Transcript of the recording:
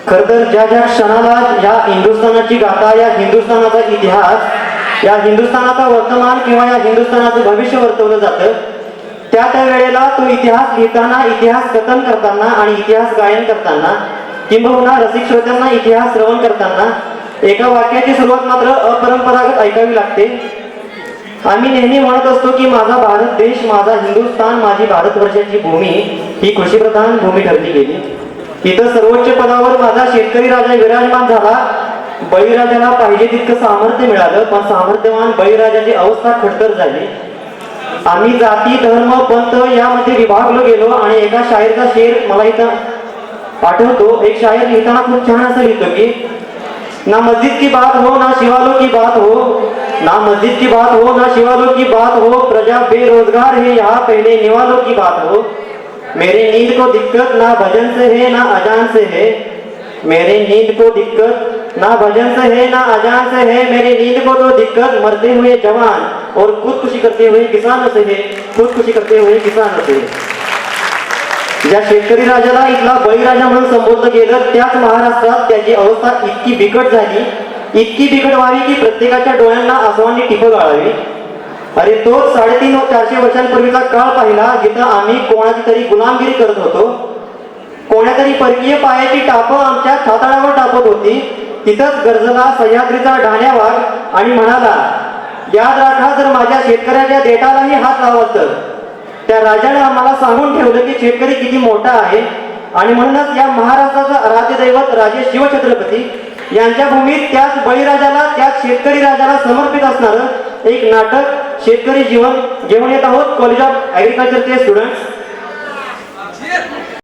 खर तर ज्या ज्या क्षणाला या हिंदुस्थानाची गाथा, या हिंदुस्थानाचा इतिहास, या हिंदुस्थानाचा वर्तमान किंवा या हिंदुस्थानाचं भविष्य वर्तवलं जातं, त्या त्या वेळेला तो इतिहास लिहिताना, इतिहास कथन करताना आणि इतिहास गायन करताना किंबहुना रसिक श्रोत्यांना इतिहास श्रवण करताना एका वाक्याची सुरुवात मात्र अपरंपरागत ऐकावी लागते. आम्ही नेहमी म्हणत असतो की माझा भारत देश, माझा हिंदुस्थान, माझी भारतवर्षाची भूमी ही कृषीप्रधान भूमी ठरली गेली. इथं सर्वोच्च पदावर माझा शेतकरी राजा विराजमान झाला. बळीराजाला पाहिजे तितकं सामर्थ्य मिळालं, पण सामर्थ्यवान बळीराजाची अवस्था खडतर झाली. आम्ही जाती, धर्म, पंथ यामध्ये विभागलो गेलो आणि एका शायरचा शेर मला इथं आठवतो. एक शायर लिहिताना खूप छान असं लिहितो की ना मस्जिद की बात हो ना शिवालों की बात हो, ना मस्जिद की बात हो ना शिवालों की बात हो, प्रजा बेरोजगार है यहाँ पहले निवालों की बात हो. मेरे नींद को दिक्कत ना भजन से है ना अजान से है, मेरे नींद को दिक्कत ना भजन से है ना अजान से है, मेरी नींद को तो दिक्कत मरते हुए जवान और खुदकुशी करते हुए किसानों से है, खुदकुशी करते हुए किसानों से. ज्या शेतकरी राजाला इथला बळीराजा म्हणून संबोधलं गेलं, त्याच महाराष्ट्रात त्याची अवस्था इतकी बिकट झाली, इतकी बिकट व्हावी की प्रत्येकाच्या डोळ्यांना आसवांनी टिपं गाळावी. अरे तोच 350-400 वर्षांपूर्वीचा काळ पाहिला, जिथं आम्ही कोणाची तरी गुलामगिरी करत होतो, कोणातरी परकीय पायाची टापं आमच्या छाताडावर टापत होती. तिथंच गरजला सह्याद्रीचा ढाण्या वाघ आणि म्हणाला, याद राखा जर माझ्या शेतकऱ्याच्या देठालाही हात लावत तर. त्या राजाने आम्हाला सांगून ठेवलं की शेतकरी किती मोठा आहे आणि म्हणूनच या महाराष्ट्राचा आराध्यदैवत राजे शिवछत्रपती यांच्या भूमीत त्याच बळीराजाला, त्याच शेतकरी राजाला समर्पित असणारं एक नाटक शेतकरी जीवन घेऊन येत आहोत. कॉलेज ऑफ ॲग्रिकल्चरचे स्टुडंट्स.